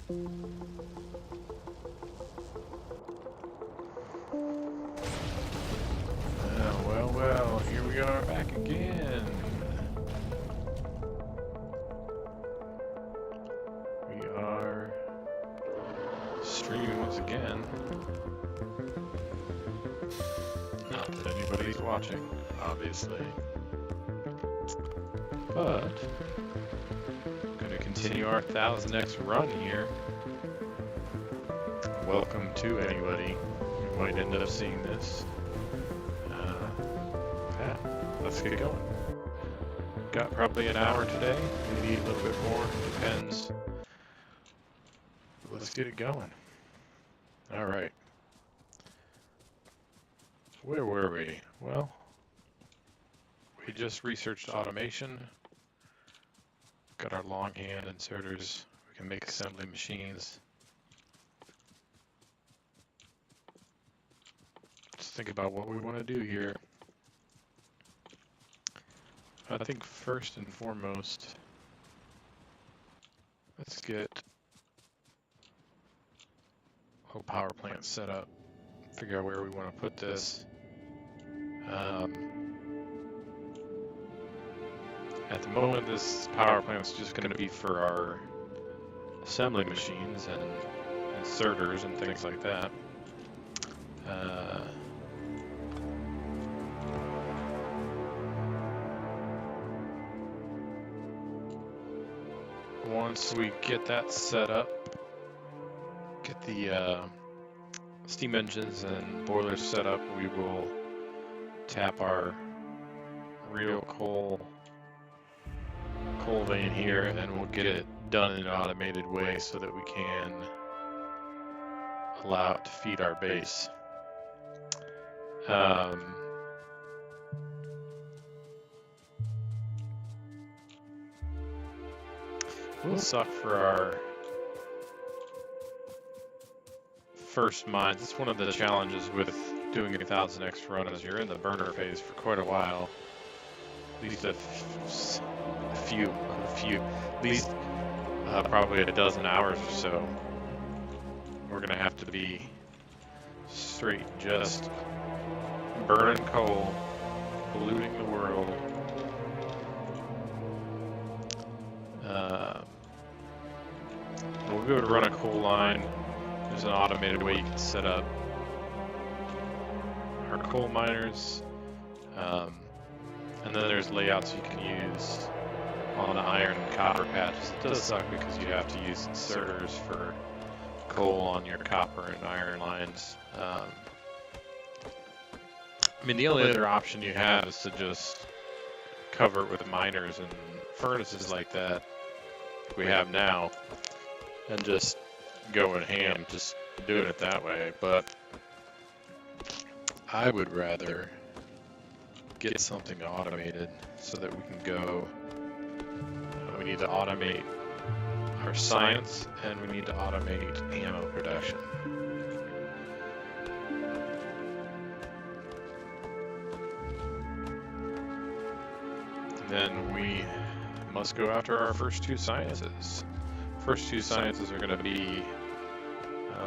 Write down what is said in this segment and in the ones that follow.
Well, here we are back again. We are streaming once again. Not that anybody's watching, obviously. But I'm going to continue our 1000x run here. Welcome to anybody who might end up seeing this. Yeah, let's get going. Got probably an hour today, maybe a little bit more, depends. Let's get it going. All right. Where were we? Well, we just researched automation. Got our longhand inserters. We can make assembly machines. Let's think about what we want to do here. I think first and foremost, let's get a whole power plant set up. Figure out where we want to put this. At the moment, this power plant is just going to be for our assembly machines and inserters and things like that. Once we get that set up, get the steam engines and boilers set up, we will tap our real coal vein here, and we'll get it done in an automated way so that we can allow it to feed our base. We'll suck for our first mines. It's one of the challenges with doing a 1000x run is you're in the burner phase for quite a while. At least a few, at least probably a dozen hours or so. We're gonna have to be straight just burning coal, polluting the world. We'll be able to run a coal line. There's an automated way you can set up our coal miners. And then there's layouts you can use on the iron and copper patches. It does suck because you have to use inserters for coal on your copper and iron lines. I mean, the only other option you have is to just cover it with miners and furnaces like that we have now, and just go in ham, just doing it that way. But I would rather get something automated so that we can go. We need to automate our science, and we need to automate ammo production. And then we must go after our first two sciences. First two sciences are going to be,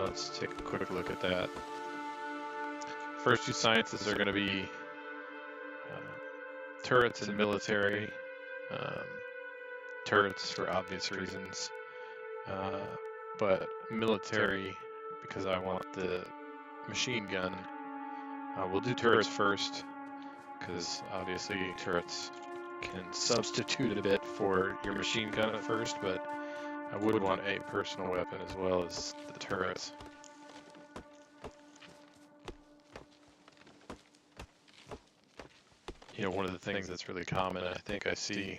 let's take a quick look at that. First two sciences are going to be turrets and military. Turrets for obvious reasons, but military because I want the machine gun. We'll do turrets first because obviously turrets can substitute a bit for your machine gun at first, but I would want a personal weapon as well as the turrets. You know, one of the things that's really common, I think I see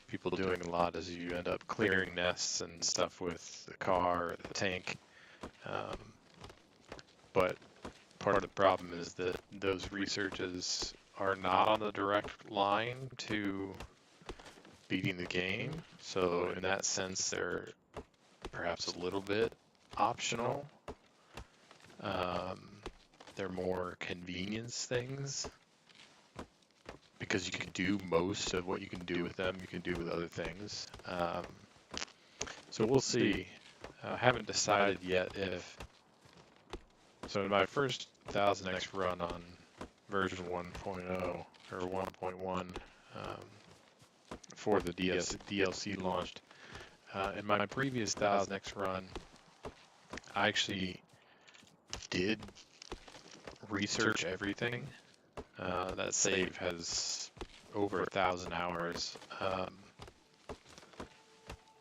people doing a lot, is you end up clearing nests and stuff with the car or the tank. But part of the problem is that those researches are not on the direct line to beating the game. So in that sense, they're perhaps a little bit optional. They're more convenience things, because you can do most of what you can do with them, you can do with other things. So we'll see. I haven't decided yet if, so in my first 1000X run on version 1.0 or 1.1 before the DLC launched, in my previous 1000X run, I actually did research everything. That save has over 1,000 hours,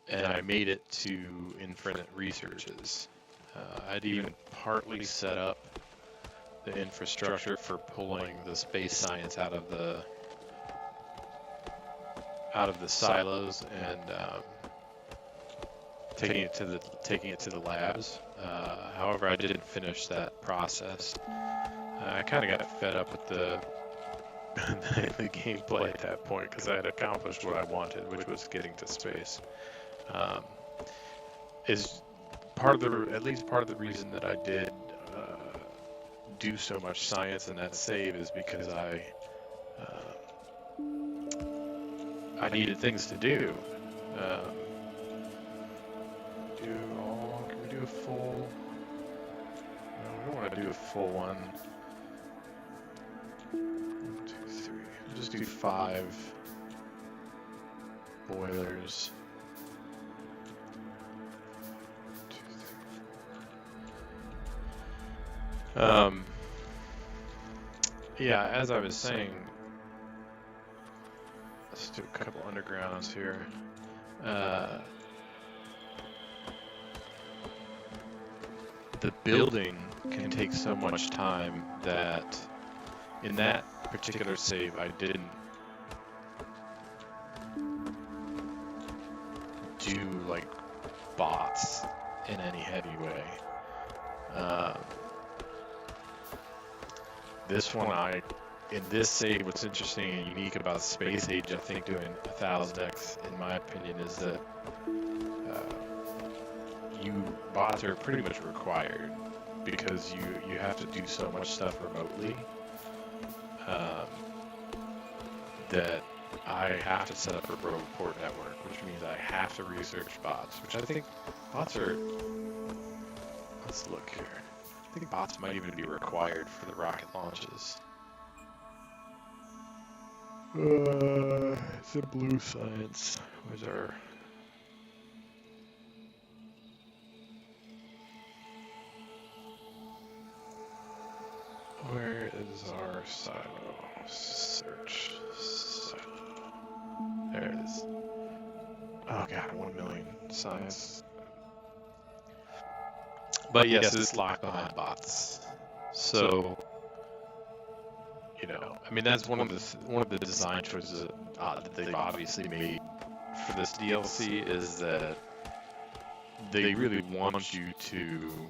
and I made it to infinite researches. I'd even partly set up the infrastructure for pulling the space science out of the silos and taking it to the labs. However, I didn't finish that process. I kind of got fed up with the gameplay at that point because I had accomplished what I wanted, which was getting to space. Is at least part of the reason that I did do so much science in that save is because I needed things to do. Can we do a full? No, we don't want to do a full one. 1, 2, 3. We'll just do 5 boilers. 2, 3, 4. Yeah, as I was saying, let's do a couple undergrounds here. The building can take so much time that in that particular save I didn't do like bots in any heavy way. This one, in this save, what's interesting and unique about Space Age, I think, doing 1000X, in my opinion, is that bots are pretty much required because you have to do so much stuff remotely that I have to set up a report network, which means I have to research bots, which I think bots are, let's look here. I think bots might even be required for the rocket launches. It's a blue science. Where's our... Where is our silo? Search silo. There it is. Oh god, 1 million science. But yes, it's locked behind bots. So, you know, I mean, that's one of the design choices that they've obviously made for this DLC, is that they really want you to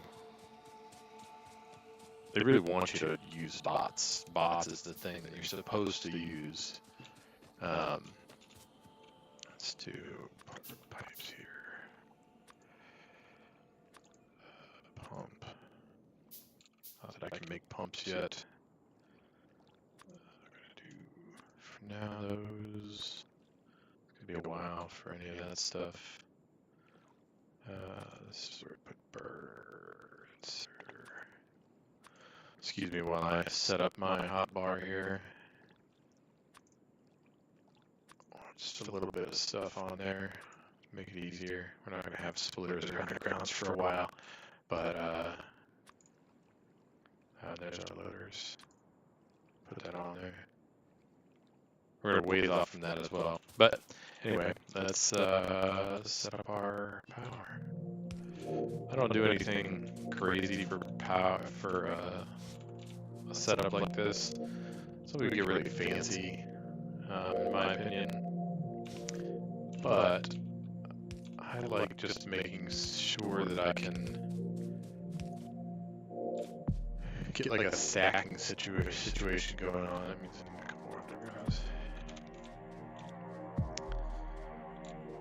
use bots. Bots is the thing that you're supposed to use. Let's do pipes here. Pump. Not that I can make pumps yet. I'm gonna do for now those. It's gonna be a while for any of that stuff. This is where I put birds. Excuse me while I set up my hotbar here. Just a little bit of stuff on there, make it easier. We're not gonna have splitters or undergrounds for a while, but there's our loaders. Put that on there. We're gonna wave off from that as well. But anyway, let's set up our power. I don't do anything crazy for power for a setup like this. Some people get really fancy, in my opinion. But I like just making sure that I can get like a stacking situation going on. That means I need a couple more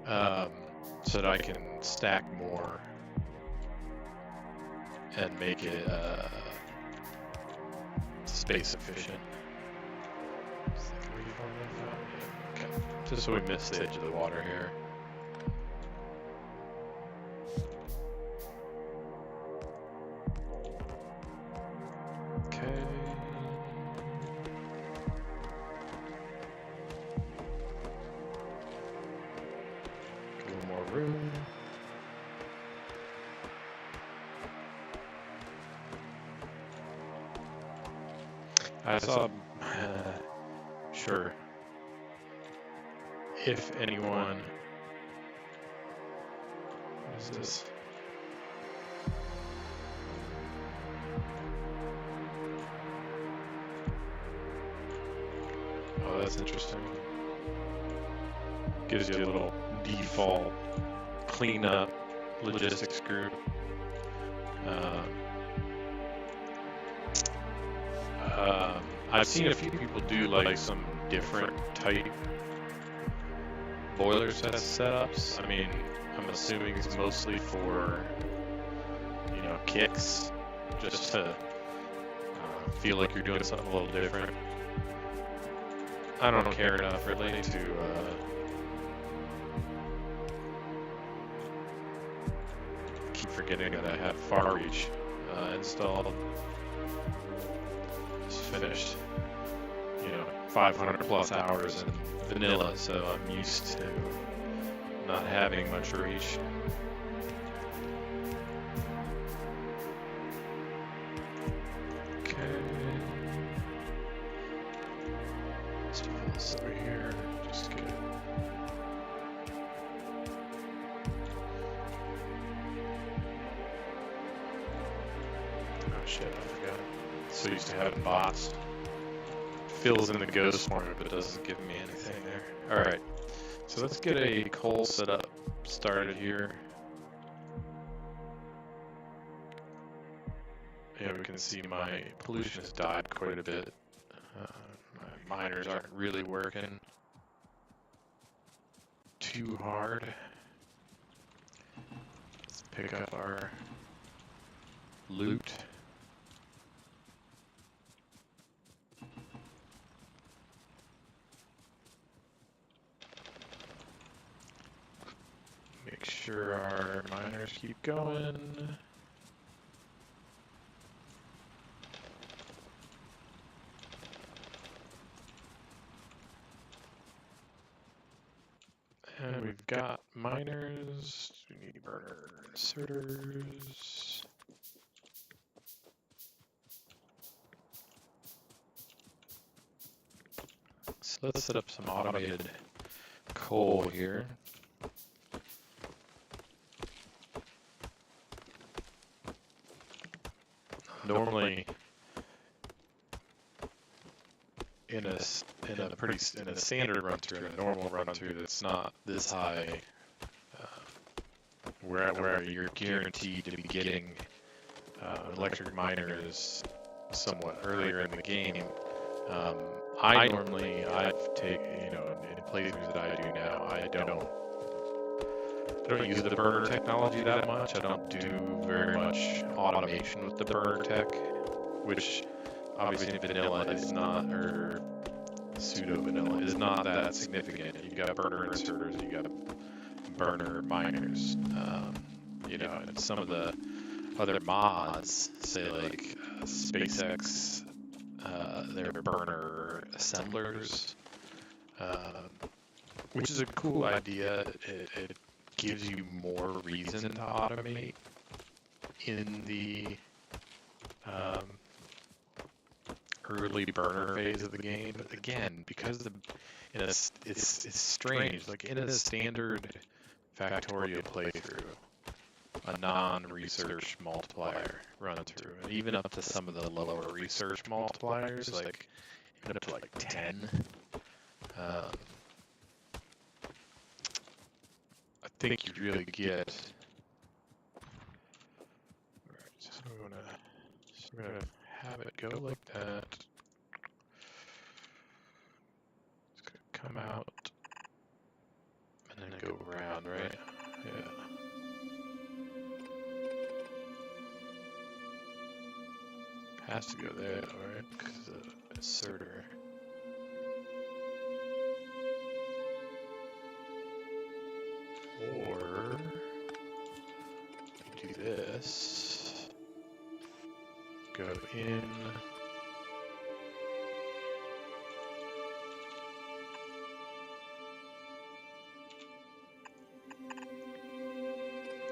undergrounds. So that I can stack more and make it space efficient. Okay. Just so we miss the edge of the water here. I saw, sure, if anyone, what is this? Oh, that's interesting. Gives you a little default cleanup logistics group. I've seen a few people do like some different type boiler setups. I mean, I'm assuming it's mostly for, you know, kicks, just to feel like you're doing something a little different. I don't care enough really to keep forgetting that I have far reach installed. Just finished, you know, 500 plus hours in vanilla, so I'm used to not having much reach. Okay. Let's do this over here. Just get it. Oh shit, I forgot. So used to having bots. Fills in the ghost for me, but doesn't give me anything there. Alright, so let's get a coal setup started here. Yeah, we can see my pollution has died quite a bit. My miners aren't really working too hard. Let's pick up our loot. Make sure our miners keep going. And we've got miners. We need burner inserters. So let's set up some automated coal here. Normally, in a standard run through, in a normal run through that's not this high, where you're guaranteed to be getting electric miners somewhat earlier in the game. I've taken, you know, in playthroughs that I do now, I don't use the burner technology that much. I don't do very much automation with the burner tech, which obviously in vanilla is not, or pseudo vanilla is not that significant. You've got burner inserters, you've got burner miners, you know, and some of the other mods, say like SpaceX, they're burner assemblers, which is a cool idea. It gives you more reason to automate in the early burner phase of the game. But again, because it's strange. Like in a standard Factorio playthrough, a non-research multiplier run through, and even up to some of the lower research multipliers, like even up to like 10. I think you really get. Alright, so I'm gonna have it go like that. It's gonna come out and then go around, right? Yeah. Has to go there, alright, because the inserter. Or do this. Go in.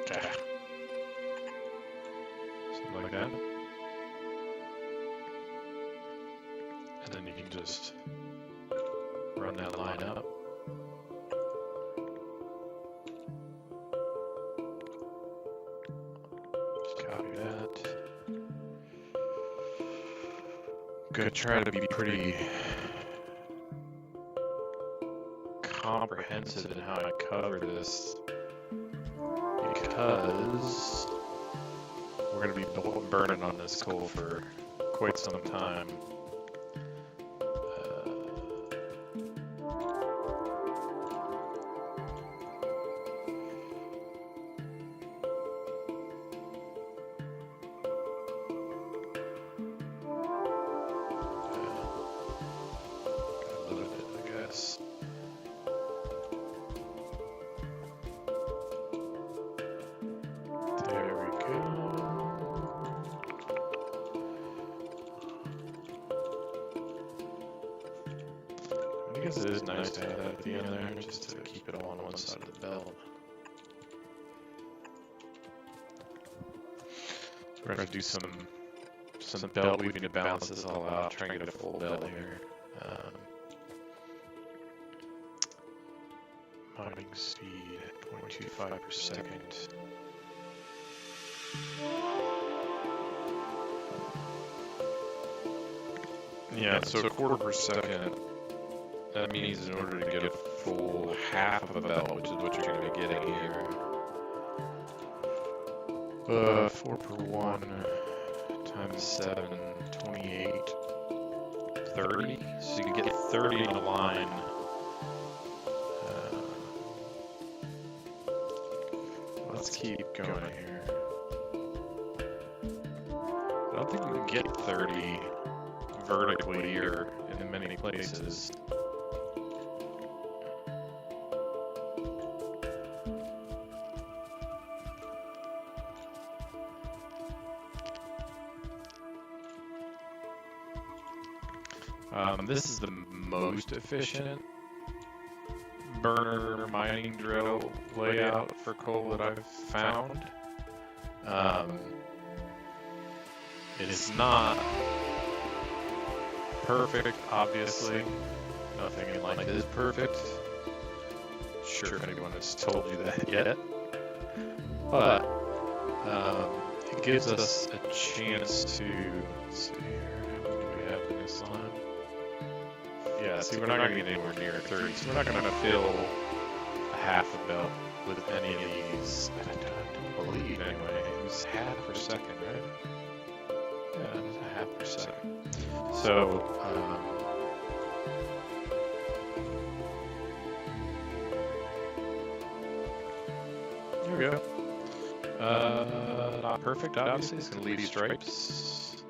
Okay. Something like that. just run that line up. Just copy that. I'm gonna try to be pretty comprehensive in how I cover this, because we're going to be burning on this coal for quite some time. I guess it is nice to have that at the end there, just to keep it all on one side of the belt. We're going to do some belt weaving to balance this all out, try and get a full belt here. Mining speed, 0.25 per second. Yeah, so a quarter per second. That means in order to get a full half of a belt, which is what you're going to be getting here, 4 per 1 times 7, 28, 30. So you can get 30 in a line. Let's keep going here. I don't think we can get 30 vertically here in many places. This is the most efficient burner mining drill layout for coal that I've found. It is not perfect, obviously. Nothing in life is perfect. Sure if anyone has told you that yet. But it gives us a chance to, let's see here, how many do we have in this line? Yeah, see, we're not going to get anywhere near 30, so we're not going to fill a half a belt with any of these. I don't believe, anyway. It was half per second, right? Yeah, it was a half per second. So, here we go. Not perfect, obviously. It's going to leave stripes.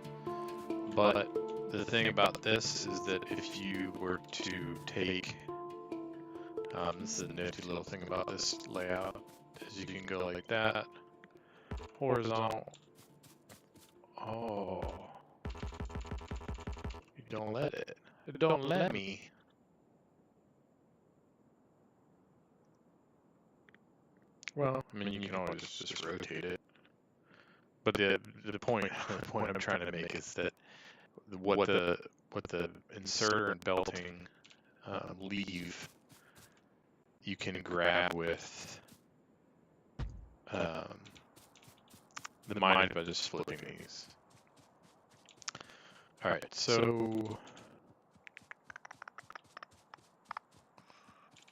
But the thing about this is that if you were to take, this is a nifty little thing about this layout, is you can go like that, horizontal. Oh, you don't let it. It don't let me. Well, I mean, you can always just rotate it. But the point I'm trying to make is that what the inserter and belting leave, you can grab with the mine by just flipping these. All right, so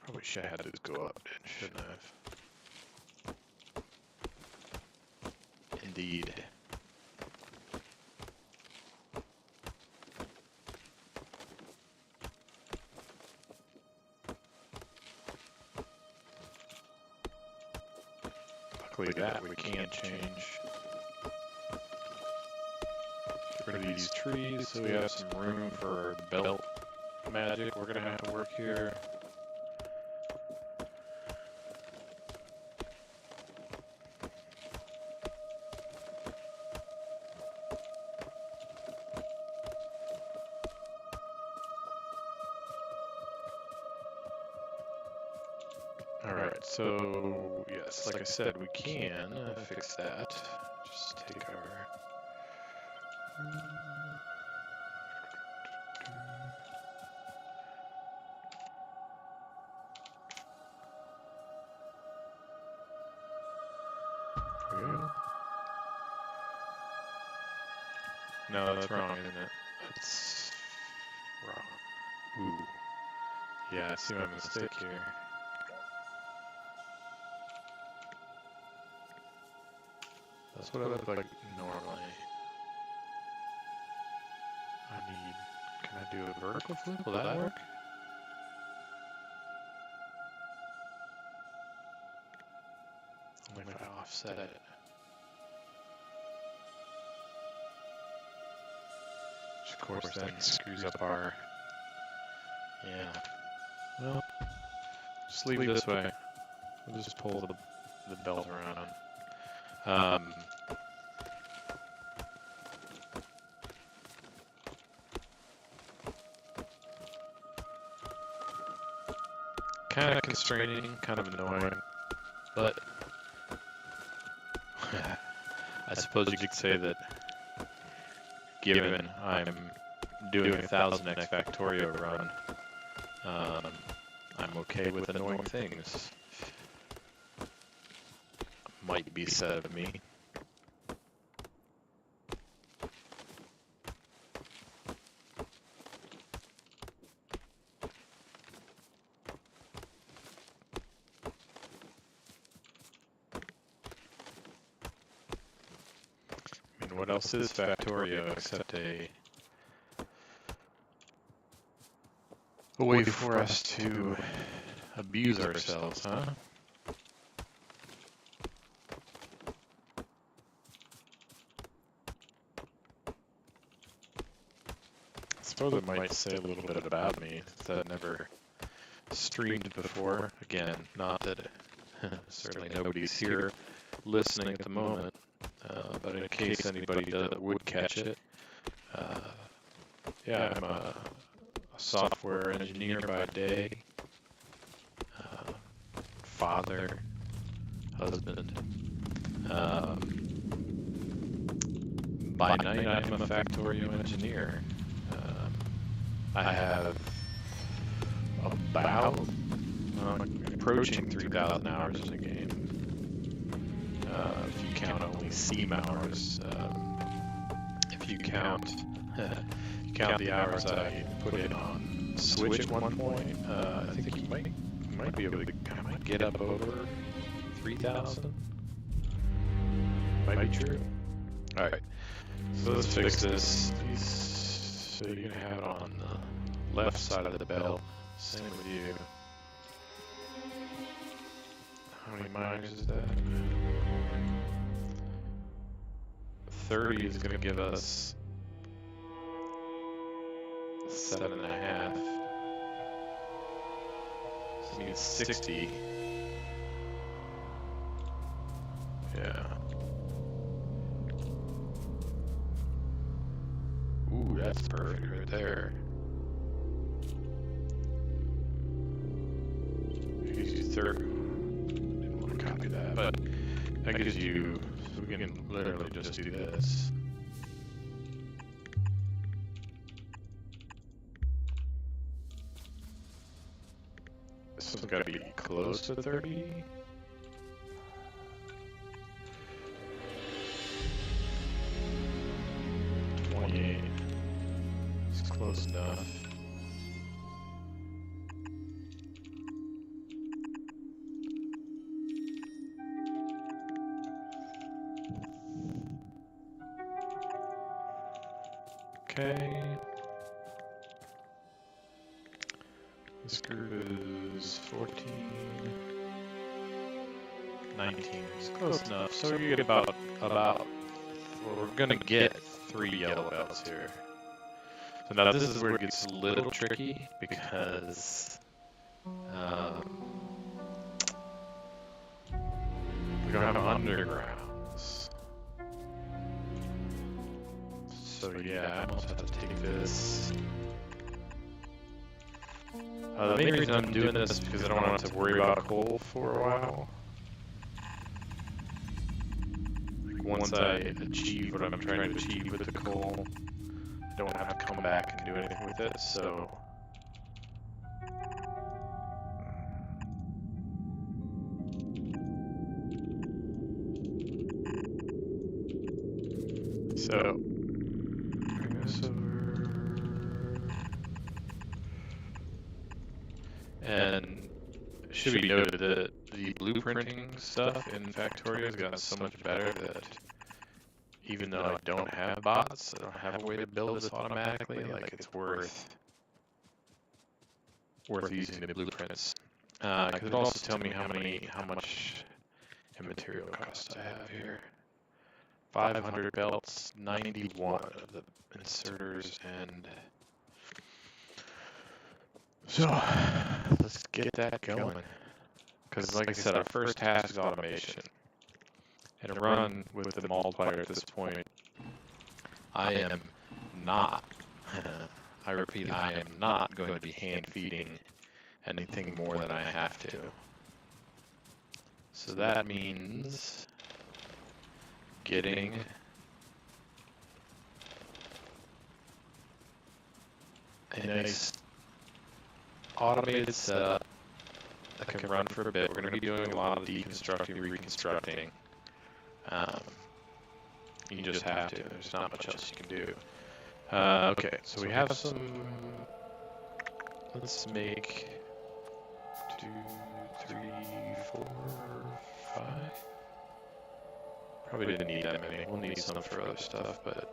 probably should have had those go up, shouldn't I have? Indeed. Luckily that we can change. Get rid of these trees so we have some room for the belt magic we're gonna have to work here. Alright, so yes, like I said, we can fix that. Just take our... No, that's wrong, isn't it? It's wrong. Ooh. Yeah, I see my mistake here. That's what I look like normally. Can I do a vertical flip? Will that work? Only if I offset it. Which of course then screws up our... Yeah. Well, just leave it this way. We'll just pull the belt around. Kind of constraining, kind of annoying, but I suppose you could say that given I'm doing a 1000x Factorio run, I'm okay with annoying things. Might be said of me. I mean, what else is Factorio except a way for us to abuse ourselves, huh? I suppose it might say a little bit about me that I've never streamed before. Again, not that certainly nobody's here listening at the moment, but in case anybody would catch it, yeah, I'm a software engineer by day, father, husband. By night, I'm a Factorio engineer. I have about approaching 3,000 hours in the game. If you count only Steam hours, if you count the hours I put in on Switch at one point, I think you might be able to. I might get up over 3,000. Might be true. All right. So let's fix this. So you're gonna have it on the left side of the belt. Same with you. How many minors is that? 30 is gonna give us 7.5. So we need 60. Yeah. Ooh, that's perfect right there. It gives you 30. Didn't want to copy that, but that gives you. So we can literally just do this. This one's got to be close to 30. It's close enough. Okay. This groove is 14, 19. It's close enough. So you get about. Well, we're gonna get 3 yellow belts here. So now this is where it gets a little tricky because we don't have undergrounds. So yeah, I almost have to take this. The main reason I'm doing this is because I don't want to worry about coal for a while. Like once I achieve what I'm trying to achieve with the coal, I don't have to come back and do anything with it, so... So, And it should be noted that the blueprinting stuff in Factorio has gotten so much better that even though I don't have bots, I don't have a way to build this automatically, like it's worth using the blueprints. Because it also tell me how much in material costs I have here. 500 belts, 91 of the inserters, and so let's get that going. Because like I said, our first task is automation. And a run with the multiplier at this point, I am not, I repeat, I am not going to be hand feeding anything more than I have to. So that means getting a nice automated setup that can run for a bit. We're going to be doing a lot of deconstructing, reconstructing. You just have to. There's not much else you can do. Okay, so we have some. Let's make 2, 3, 4, 5. Probably didn't need that many. We'll need some for other stuff, but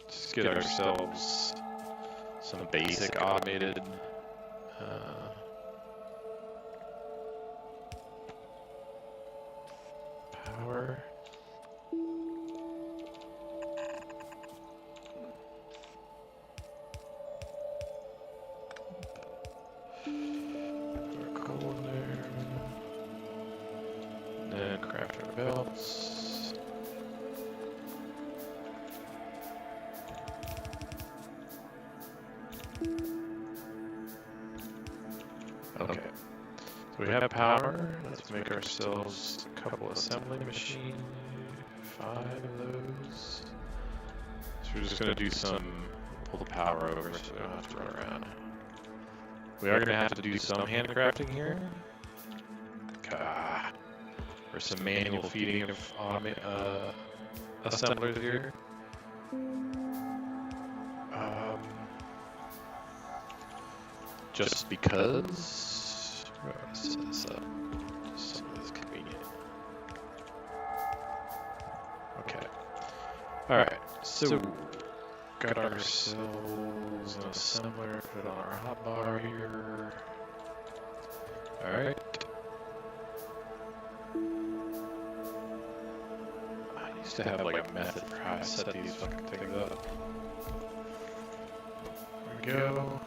just get ourselves some basic automated power. Put our coal in there. And then craft our belts. Okay. So we have power. Let's make ourselves a couple assembly machines. 5 of those. So we're just going to do some, pull the power over so we don't have to run around. We are going to have to do some handcrafting here. Or some manual feeding of assemblers here. Just because. Set this up. Just so it's convenient. Okay. Alright, so got ourselves an assembler, put it on our hotbar here. Alright. I used to have like a method for how I set these fucking things up. There we go.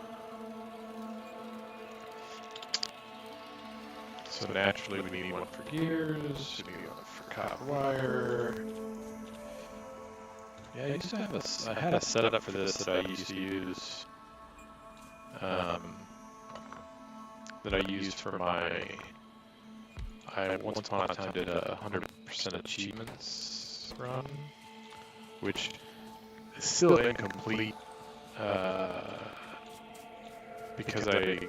So naturally we need one for gears, we need one for copper wire. Yeah, I used to have I had a setup for this that I used to use, that I used for my, I once upon a time did a 100% achievements run, which is still incomplete, because I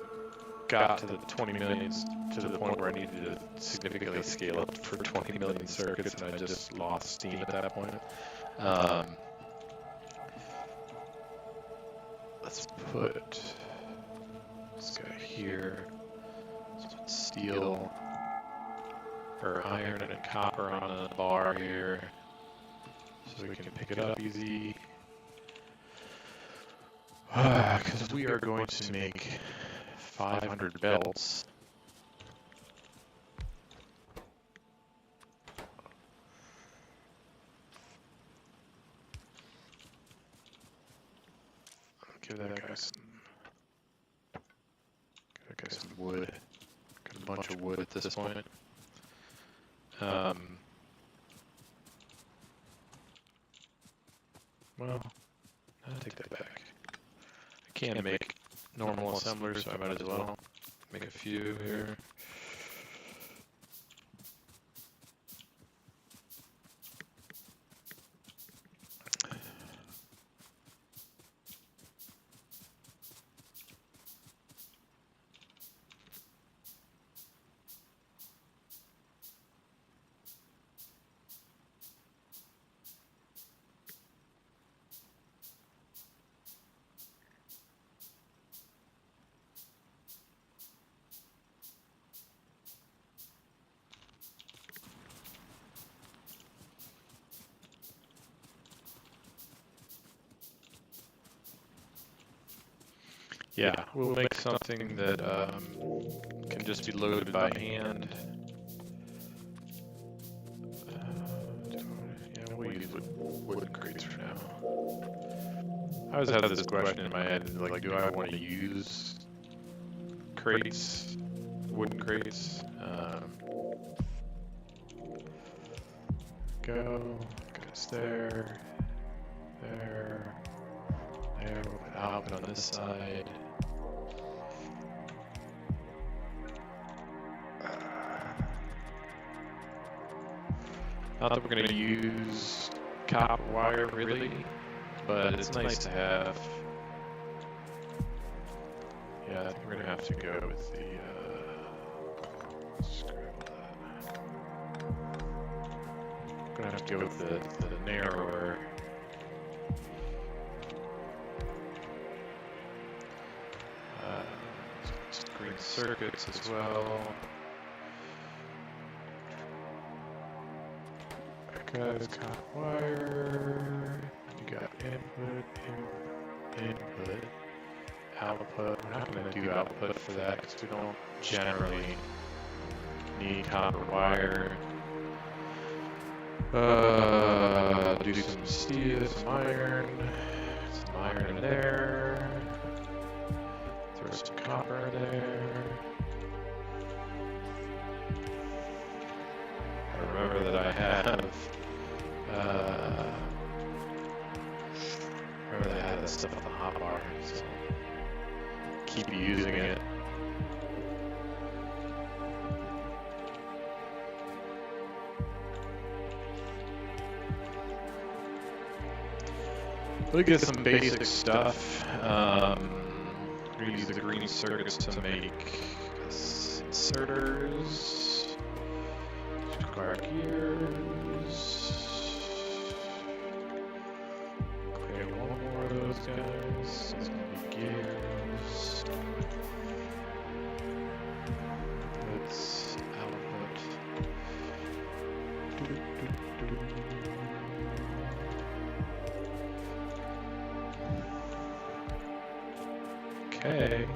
got to the 20 millions to the point where I needed to significantly scale up for 20 million circuits, and I just lost steam at that point. Let's put this guy here. Let's put steel or iron and copper on a bar here so we can pick it up easy. Because we are going to make 500 belts. Give that guy some wood. Got a bunch of wood at this point. Well, I'll take that back. I can't make normal assemblers, so I might as well make a few here. Yeah, we'll make something that can just be loaded by hand. Yeah, we'll use wooden crates for now. I always have this question in my head, like, do I want to use crates, wooden crates? Go, goes there, there, there, I'll put on this side. Not that we're going to use copper wire really, but it's nice to have. Yeah, I think we're going to have to go with the, scrabble that. We're going to have to go with the narrower. Green circuits as well. Guys, copper wire. You got input, output. We're not going to do output for that because we don't generally need copper wire. Do some steel, some iron in there. Throw some copper in there. I remember that I have. Remember that I had this stuff on the hotbar, so keep using it. We'll get some basic stuff. We're gonna use the green circuits to make inserters. Require gears. Create one more of those guys. It's gonna be gears. Let's output. Okay.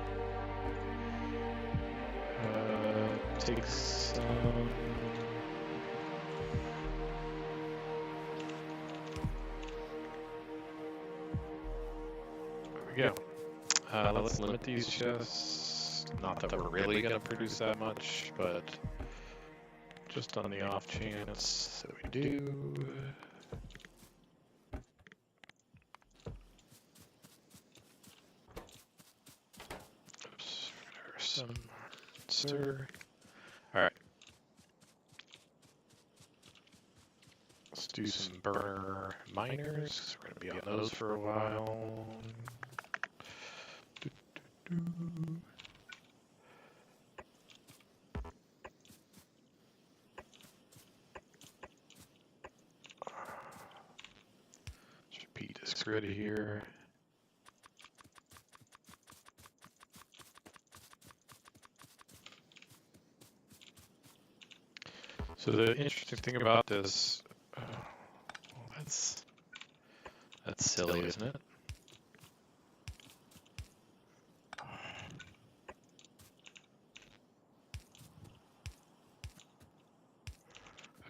Take some. There we go. Let's limit these chests. Not that we're really going to produce that much, but just on the off chance that we do. Oops, there's some. Sir. Alright. Let's do some burner miners. We're going to be on those for a while. Let's repeat this grid here. So the interesting thing about this, well, that's silly, isn't it?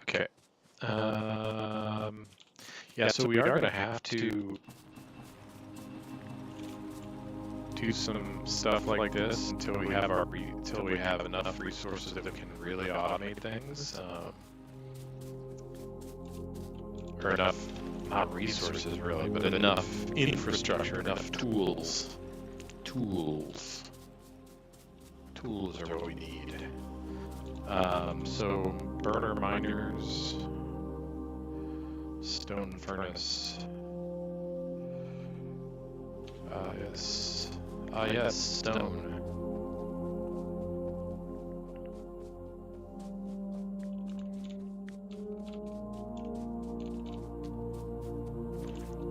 Okay. Yeah, so we are going to have to do some stuff like this until we have enough resources that we can really automate things, or enough, not resources really, but enough infrastructure, enough tools. Tools are what we need. So burner miners, stone furnace. Yes, stone.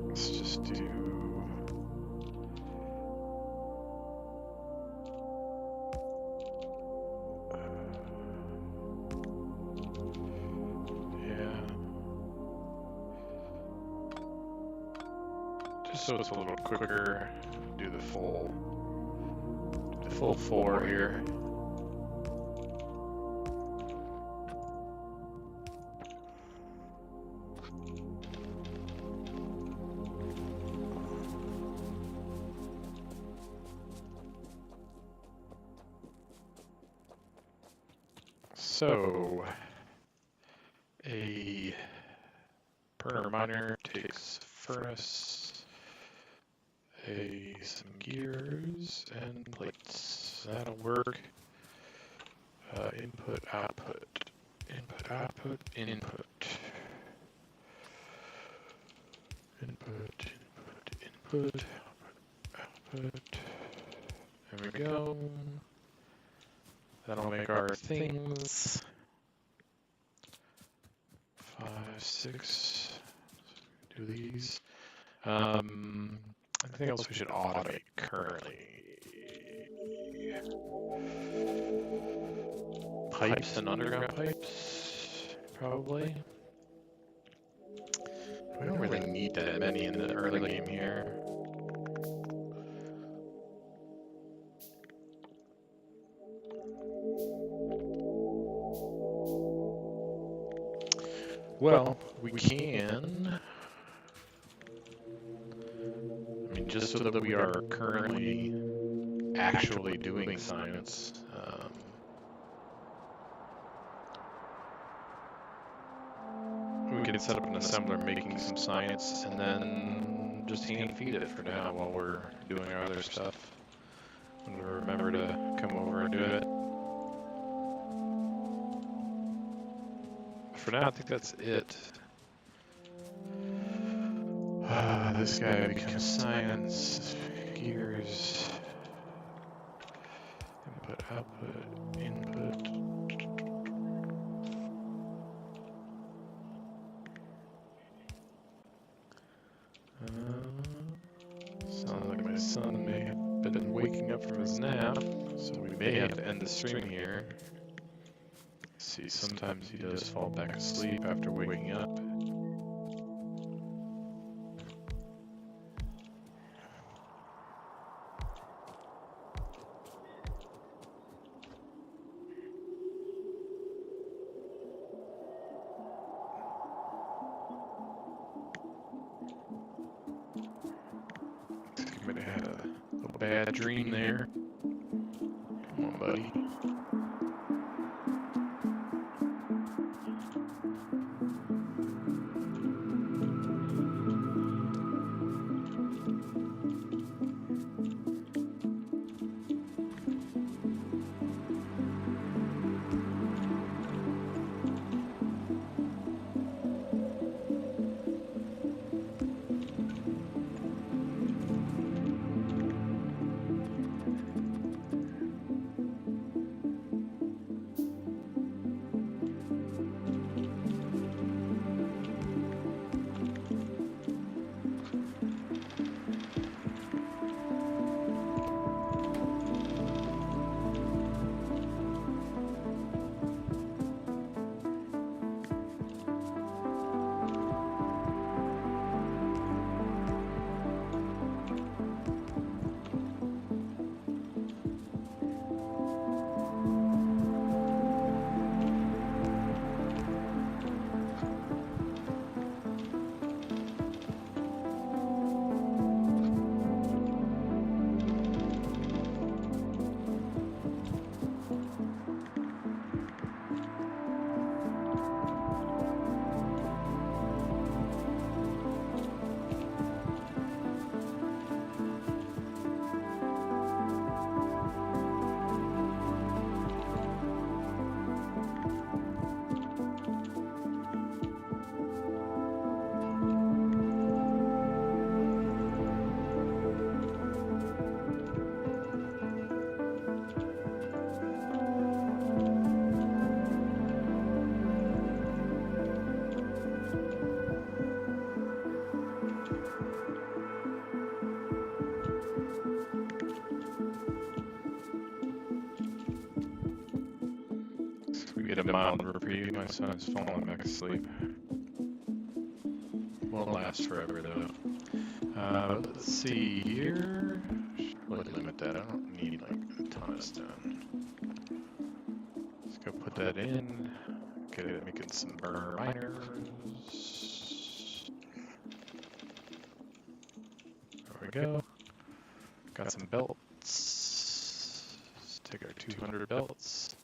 Let's just do... yeah. Just so it's a little quicker, do the full full 4 here. So, a burner miner takes furnace, some gears and plates. That'll work. Input, output, input, output, input. Input, input, output. There we go. That'll make our things. 5, 6. Do these. Anything else we should automate currently? Pipes and underground pipes, probably. We don't really need that many in the early game here. Well, we can. I mean, just so that we are currently actually doing science. We can set up an assembler making some science and then just hand feed it for now while we're doing our other stuff. When we remember to come over and do it. For now, I think that's it. This guy becomes science, gears, input, output, input. Sounds like my son may have been waking up from his nap, so we may have to end the stream here. See, sometimes he does fall back asleep after waking up. You might have had a little bad dream there. Come on, buddy. We get a mild reprieve. My son is falling back asleep. Won't last forever though. Let's see here. Should really limit that. I don't need like a ton of stone. Let's go put that in. Get it making some burner miners. There we go. Got some belts. Let's take our 200 belts.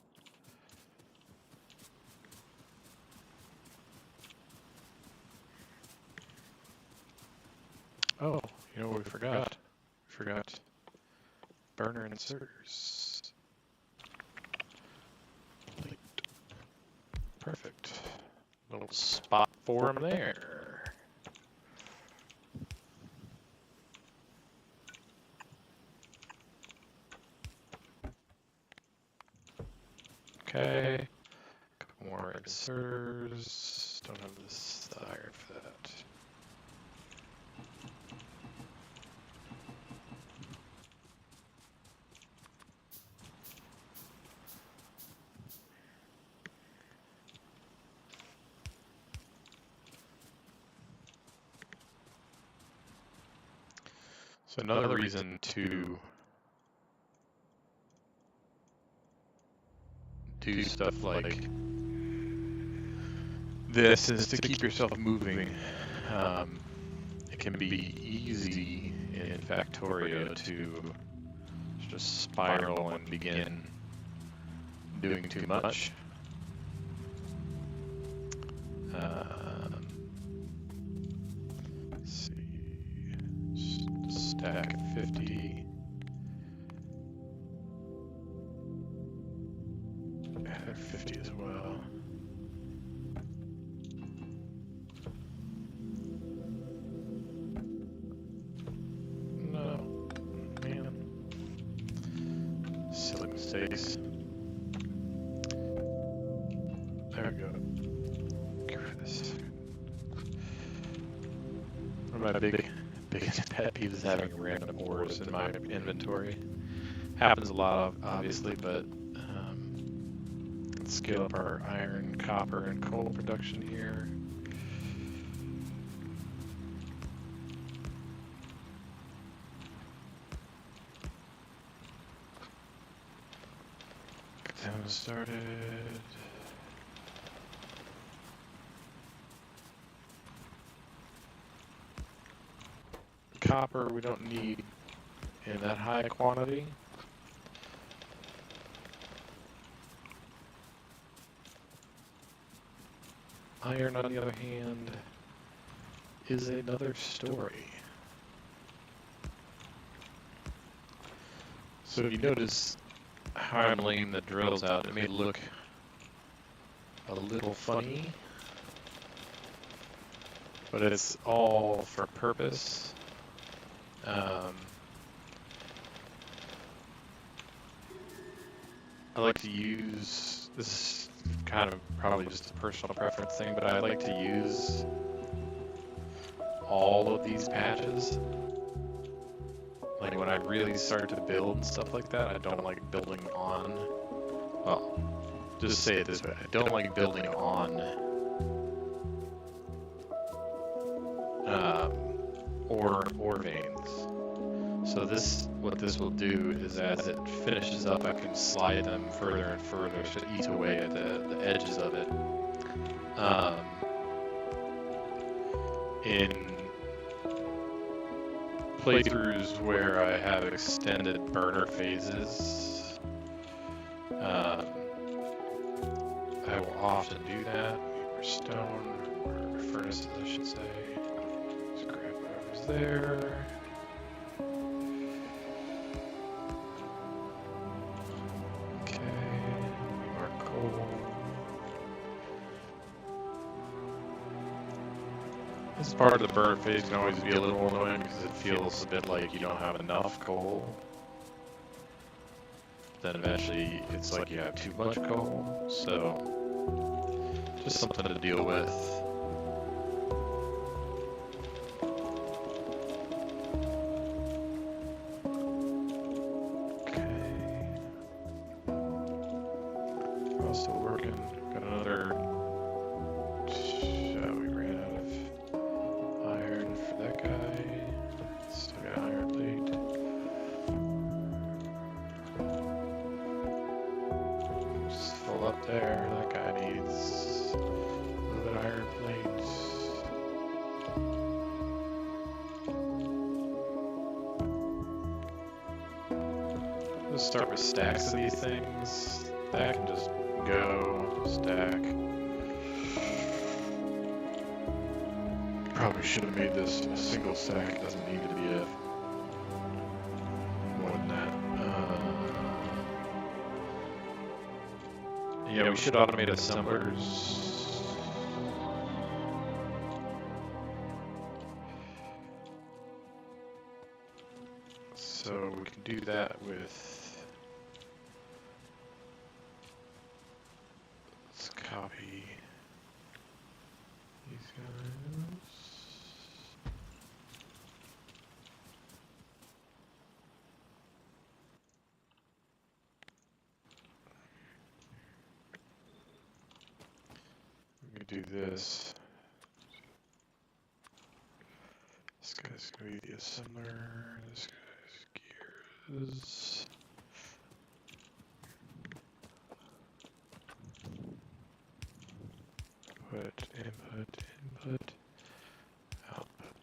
Oh, you know what we forgot? We forgot burner inserters. Perfect. Little spot for them there. Okay. Couple more inserters. Don't have this iron for that. So another reason to do stuff like this is to keep yourself moving. It can be easy in Factorio to just spiral and begin doing too much. Let's see, stack of 50. Add 50 as well. No, man. Silly mistakes. There we go. Get rid of this. One of my biggest pet peeves is having random ores in my inventory. Happens a lot, obviously, but let's scale up our iron, copper, and coal production here. Get them started. Copper we don't need in that high quantity. Iron, on the other hand, is another story. So if you notice how I'm laying the drills out, it may look a little funny, but it's all for purpose. I like to use, this is kind of probably just a personal preference thing, but I like to use all of these patches. Like when I really start to build and stuff like that, I don't like building on, well, just say it this way, I don't like building on ore veins. So what this will do is as it finishes up, I can slide them further and further to eat away at the edges of it. In playthroughs where I have extended burner phases, I will often do that. Or stone, or furnaces, I should say. Let's grab whatever's there. This part of the burn phase can always be a little annoying because it feels a bit like you don't have enough coal. Then eventually it's like you have too much coal, so just something to deal with. Okay. I'm still working. Got another. We ran out of iron for that guy. Still got iron plate. Let's start with stacks of these things. That can just go, stack. Probably should have made this a single stack. It doesn't need to be a more than that. Yeah, we should automate assemblers. So we can do that with, let's copy these guys. We can do this. This guy's going to be the assembler. This guy's gears. Input, output.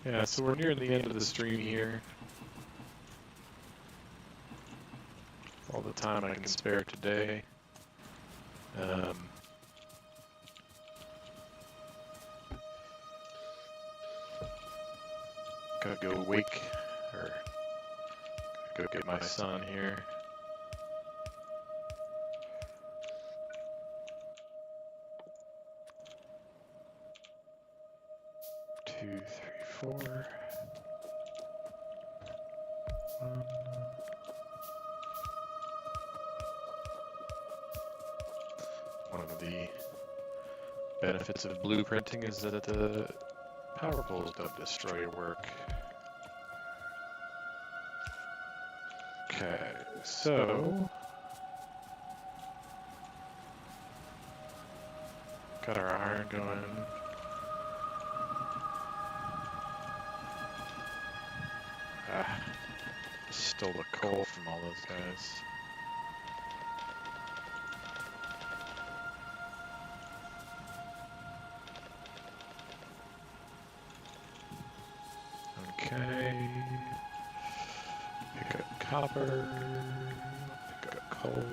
Yeah, so we're near the end of the stream here. All the time I can spare today. Gotta go wake, or go get my son here. Two, three, four. One of the benefits of blueprinting is that the power poles don't destroy your work. Okay, so got our iron going. Stole the coal from all those guys. Okay. Pick up copper. Pick up coal.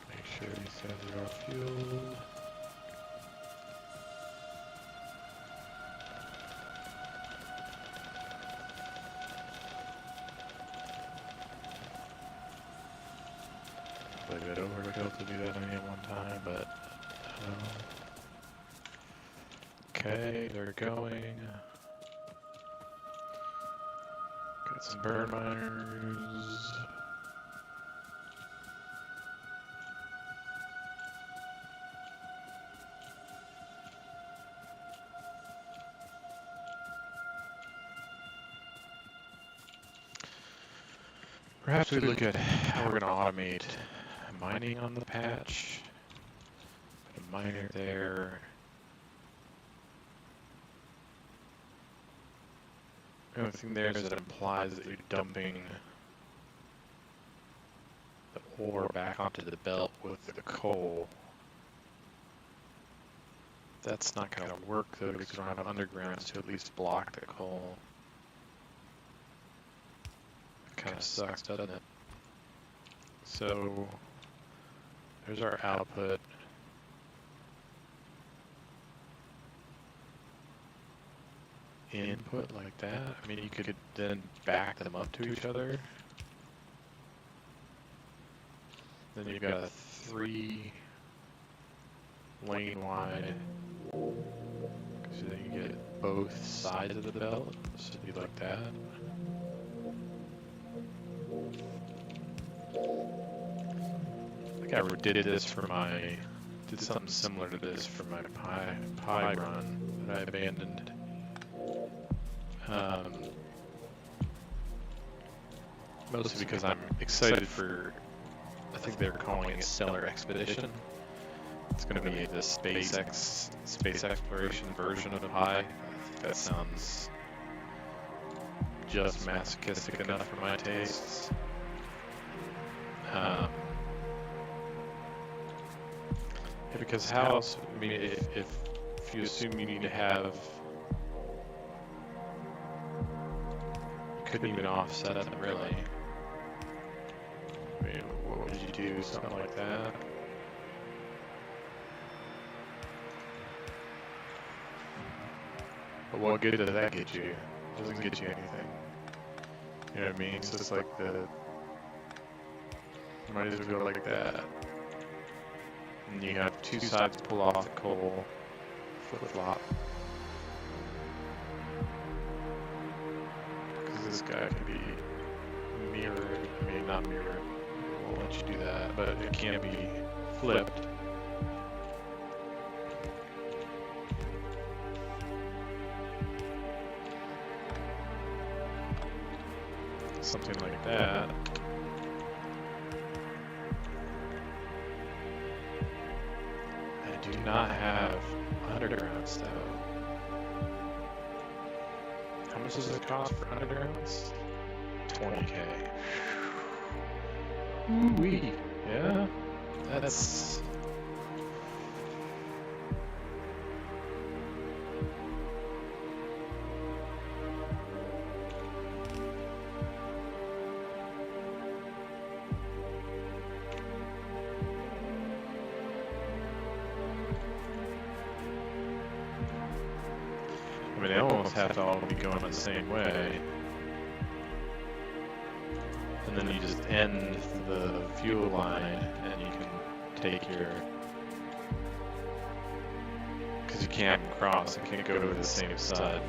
Make sure these guys are all fueled. A bit overkill to do that only at one time, but okay, they're going. Got some burn miners. Perhaps we look at how we're going to automate mining on the patch. Put a miner there. The only thing there is that it implies that you're dumping the ore back onto the belt with the coal. That's not going to work though, because we don't have undergrounds to at least block the coal. Kind of sucks, doesn't it? So there's our output. Input like that. I mean, you could then back them up to each other. Then you've got a 3 lane wide. So then you get both sides of the belt. So it'd be like that. I think I did this for my, did something similar to this for my pie run that I abandoned. Mostly because I'm excited for, I think they were calling it Stellar Expedition, It's going to be the space exploration version of high. That sounds just masochistic enough for my tastes. Yeah, because how else? I mean, if you assume you need to have, you couldn't even offset them really. I mean, what would you do? Something like that? But what good does that get you? It doesn't get you anything. You know what I mean? It's just like might as well go like that. And you have two sides pull off the coal, flip-flop. Because this guy can be mirrored. I mean, not mirrored. It won't let you do that, but it can be flipped. Something like that. I do not have undergrounds though. How much does it cost for undergrounds? 20k. Ooh-wee. Yeah, that's... I mean, they almost have to all be going the same way. And then you just end the fuel line and you can take your... Because you can't cross, you can't go to the same side.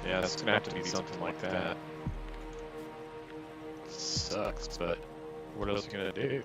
Yeah, it's gonna have to be something like that. Sucks, but what else are you gonna do?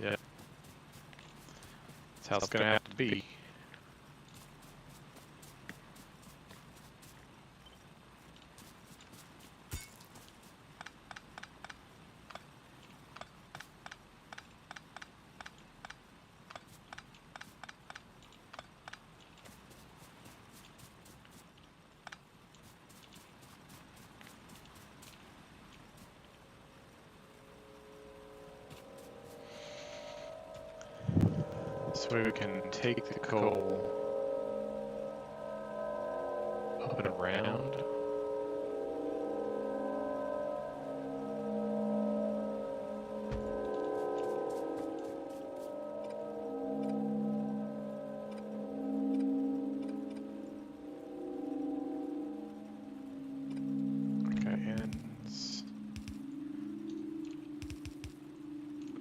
Yeah. That's how it's gonna have to be. So we can take the coal up and around. Okay, ends.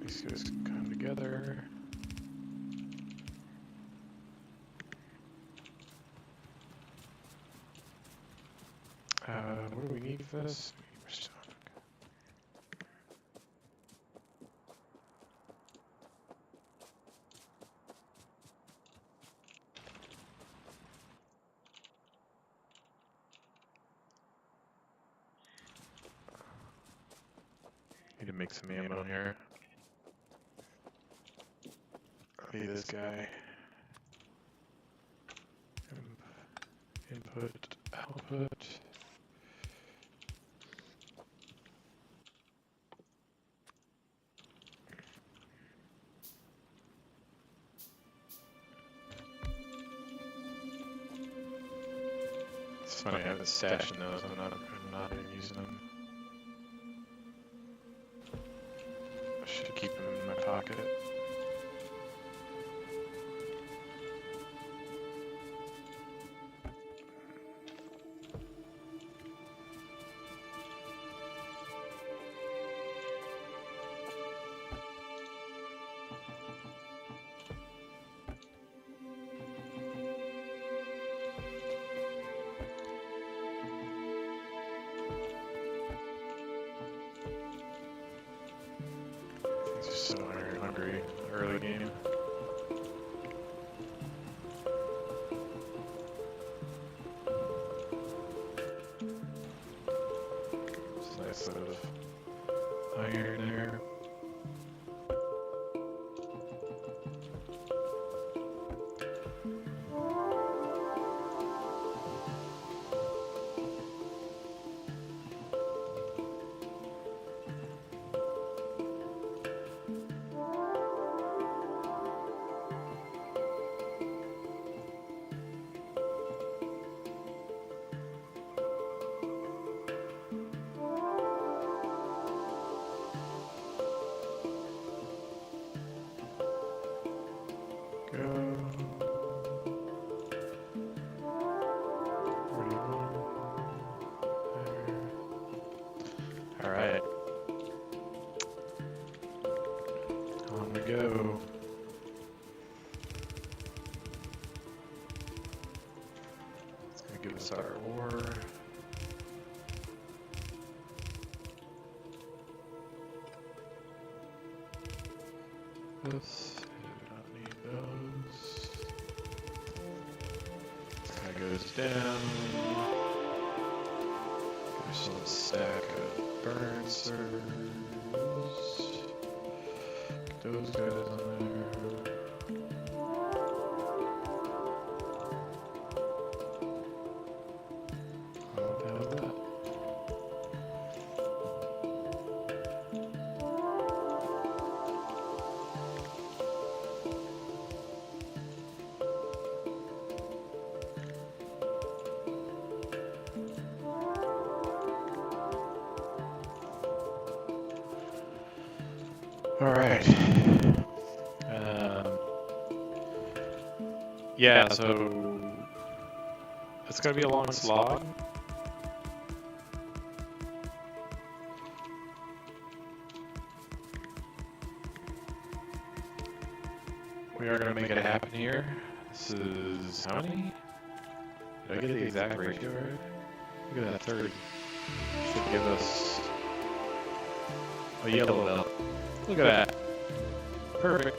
These guys can come together. What do we need for this? Need to make some ammo here. I'll be this guy. Input, output. It's funny, I have a stash in those, I'm not even using them. I should keep them in my pocket. hungry early game. It's a nice bit of iron there. Alright. On we go. It's gonna give us our ore. This, we don't need those. That goes down. There's some stack of burn servers. Get those guys on there. Oh, hell that. Alright. Yeah, so it's gonna be a long slog. We are gonna make it happen here. This is how many? Did I get the exact ratio right? Look at that 30. Should give us a yellow belt. Look at that. Perfect.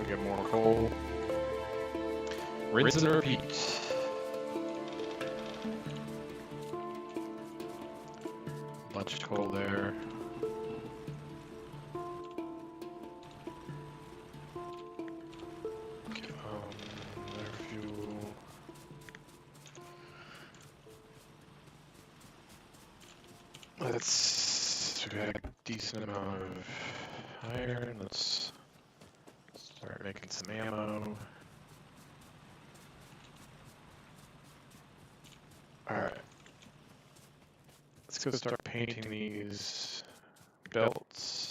Get more coal. Rinse and repeat. Bunch of coal there. Their fuel. Let's we got a decent amount of iron. Let's start making some ammo. Alright. Let's go start painting these belts.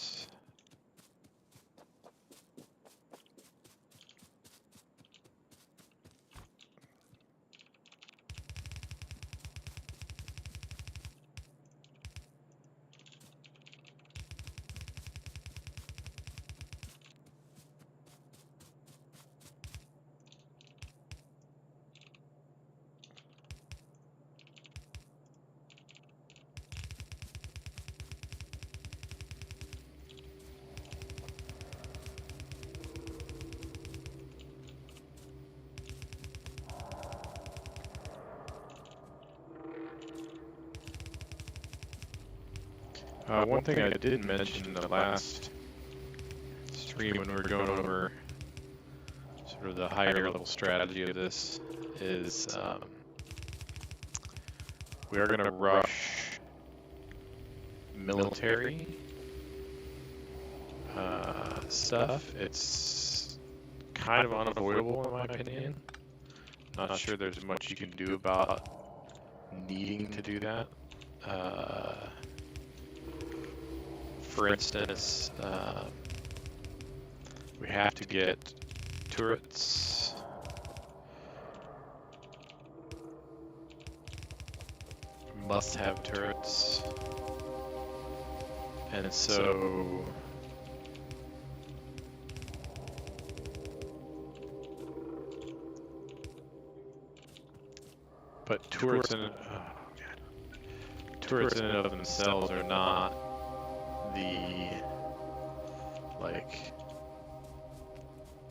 One thing I didn't mention in the last stream when we were going over sort of the higher level strategy of this is we are going to rush military stuff. It's kind of unavoidable in my opinion. Not sure there's much you can do about needing to do that. For instance, We have to get turrets. Must have turrets. And so but turrets in turrets in and of themselves are not the like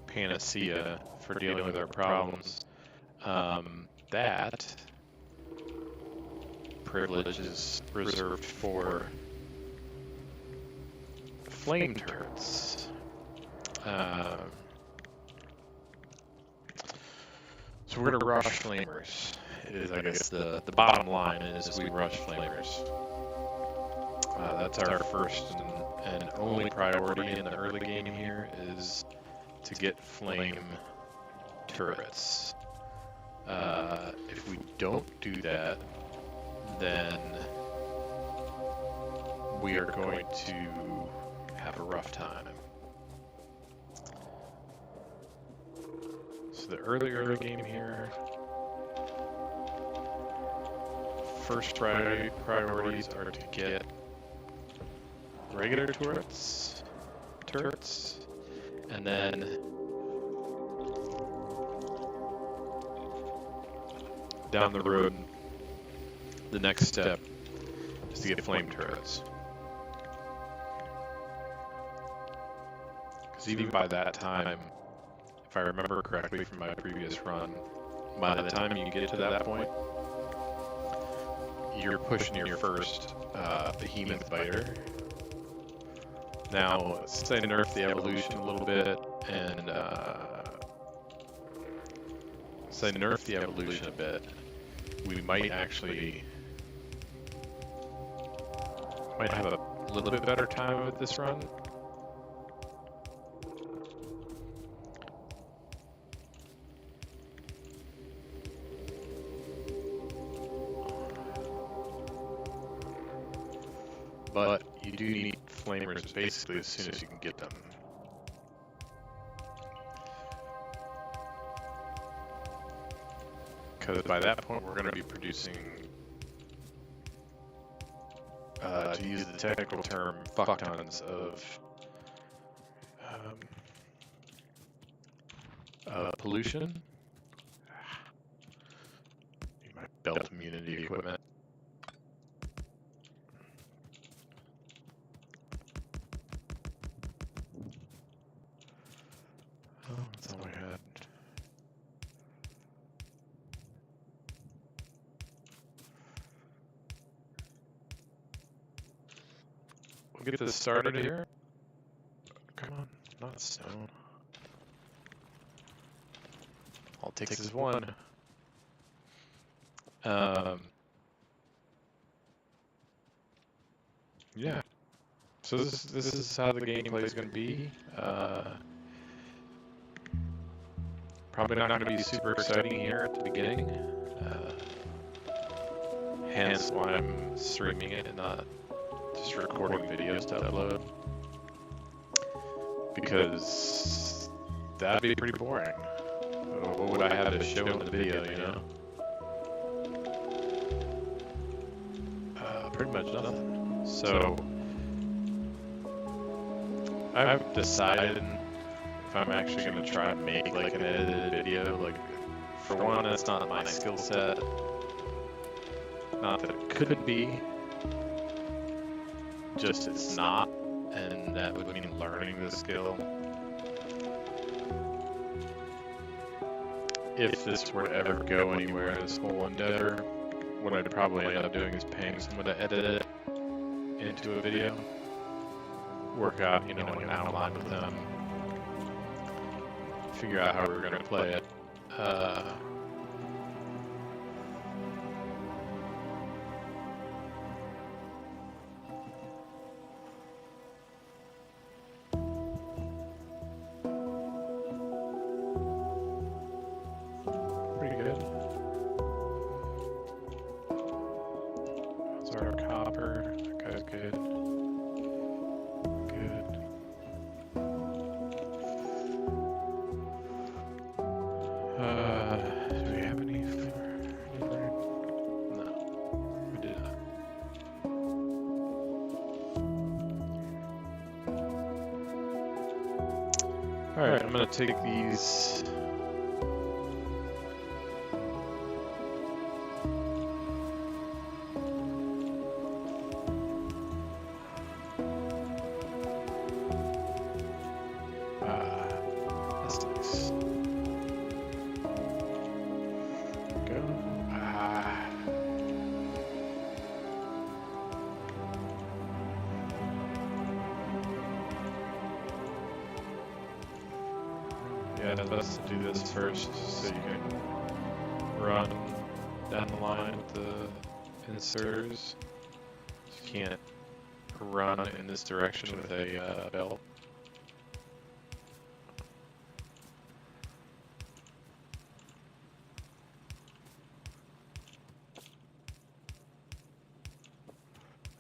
panacea for dealing with our problems. That privilege is reserved for flame turrets. So we're gonna rush flamers. Is I guess the bottom line is we rush flamers. That's our first and only priority in the early game here is to get flame turrets. If we don't do that, then we are going to have a rough time. So the early game here, first priorities are to get regular turrets, and then down the road, the next step is to get flame turrets. Because even by that time, if I remember correctly from my previous run, by the time you get to that point, you're pushing your first behemoth biter. Now, since I nerfed the evolution a little bit, and we might actually have a little bit better time with this run. But you do need flamers basically as soon as you can get them. Because by that point we're going to be producing, to use the technical term, fuck tons of pollution. Need my belt immunity equipment. Oh, that's all I had. We'll get this started here. Come on, not stone. All it takes is one. Yeah. So this is how the gameplay is going to be. Probably not going to be super exciting here at the beginning. Hence why I'm streaming it and not just recording videos to upload. Because that'd be pretty boring. What would I have to show in the video, you know? Pretty much nothing. So I've decided if I'm actually going to try and make like an edited video. Like, for one, that's not my skill set. Not that it couldn't be, just it's not, and that would mean learning the skill. If this were to ever go anywhere in this whole endeavor, what I'd probably end up doing is paying someone to edit it into a video. Work out, you know, like an outline with them. Figure out how we're going to play it. Pretty good. That's our copper. That guy's good. Good. Alright, I'm gonna take these. That's nice. Go. Yeah, it's best to do this first so you can run down the line with the inserters. You can't run in this direction with a belt.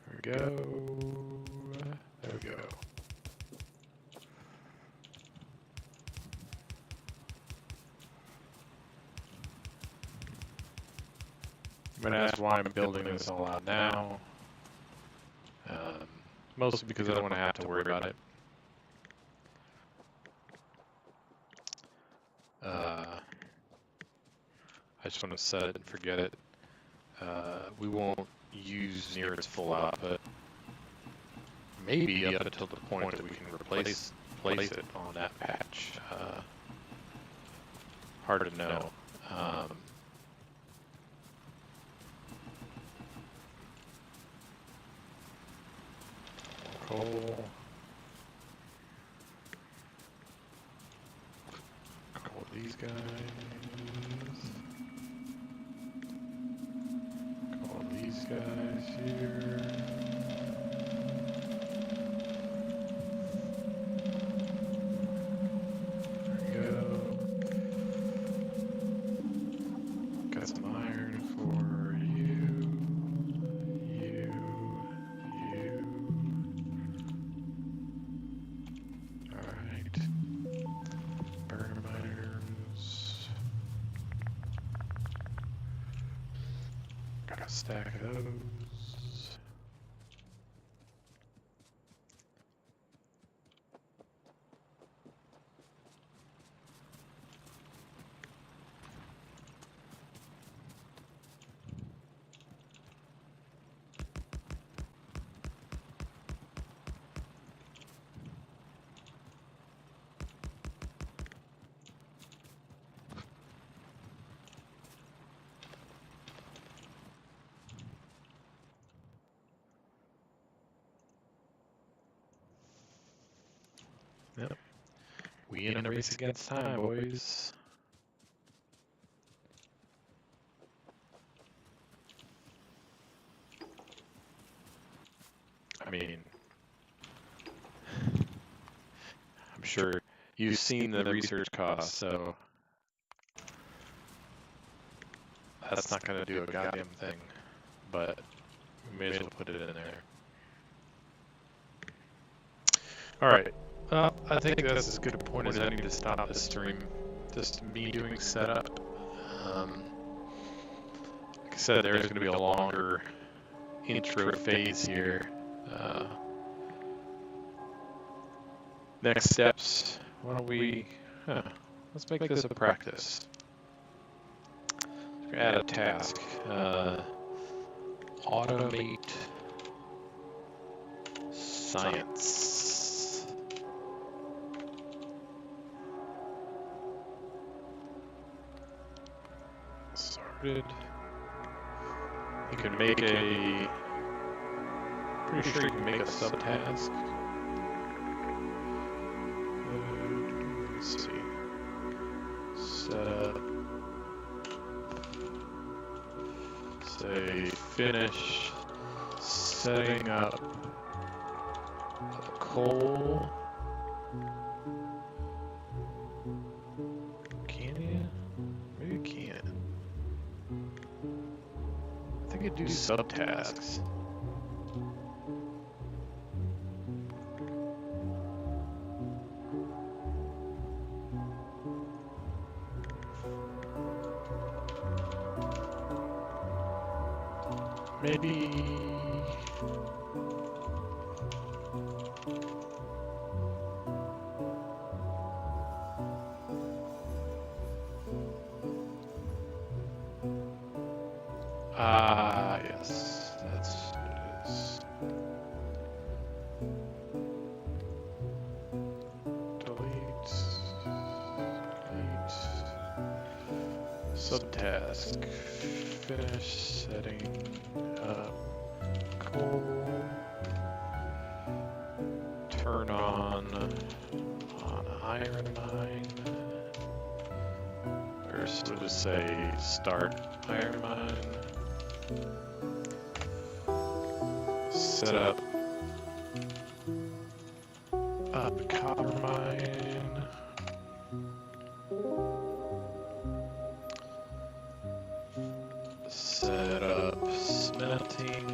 There we go. There we go. I'm going to ask why I'm building this all out now. Mostly because I don't want to have to worry about it. I just want to set it and forget it. We won't use near its full output. Maybe up until the point that we can place it on that patch. Hard to know. Coal. Call these guys. Call these guys here. There we go. Got some iron for you. Stack those. Yep. We in a race against time, boys. I mean, I'm sure you've seen the research costs, so that's not going to do a goddamn thing, but we may as well put it in there. Alright. I think that's as good a point as any to stop this stream. Just me doing setup. Like I said, there's going to be a longer intro phase here. Next steps. Why don't we? Let's make this a practice. Add a task. Automate science. You can make a, pretty sure you can make a subtask. Let's see. Set up, say finish setting up a coal. Can you? Maybe you can. I think it do subtasks. Maybe. Yes, that's what it is. Delete. Subtask. Finish setting up coal. Turn on iron mine. Or so to say, start iron mine. Set up copper mine. Set up smelting.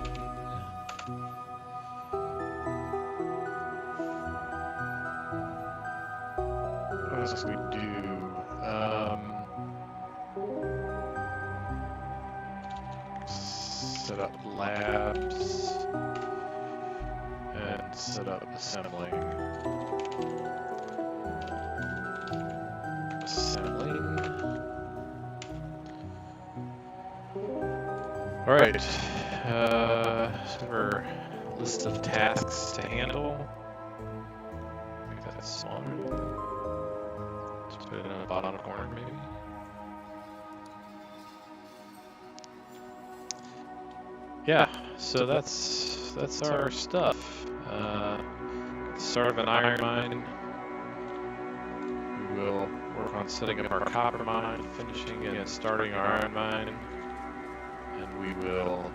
What else can we do? Set up labs and set up assembling. All right. So our list of tasks to handle. Make that smaller. Let's put it in the bottom corner, maybe. Yeah, so that's our stuff. Start of an iron mine. We will work on setting up our copper mine, finishing and starting our iron mine, and we will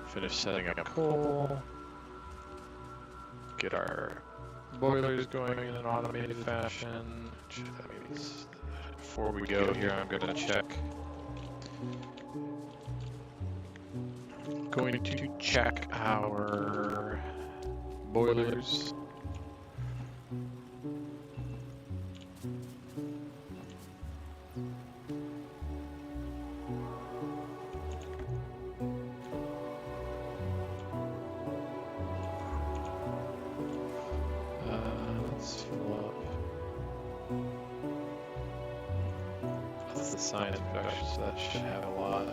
finish setting up coal. Get our boilers going in an automated fashion. That means before we go here, I'm going to check. Going to check our boilers. Let's fill up. That's the science production, so that should have a lot.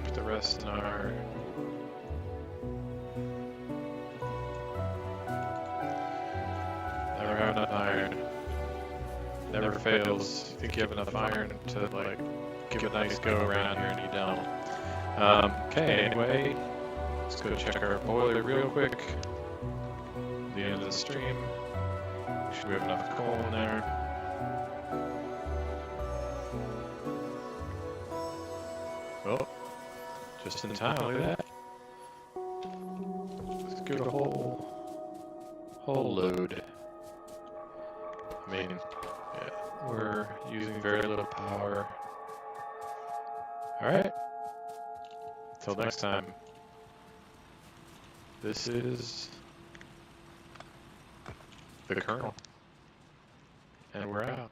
Put the rest in our never have enough iron. Never fails. You think you have enough iron to like give a nice go around here and you don't. Okay, anyway, let's go check our boiler real quick. The end of the stream. Make sure we have enough coal in there. Oh, just in time, look at that. Let's get a whole load. I mean, yeah, we're using very little power. Alright, until next time, this is the Colonel, and we're out.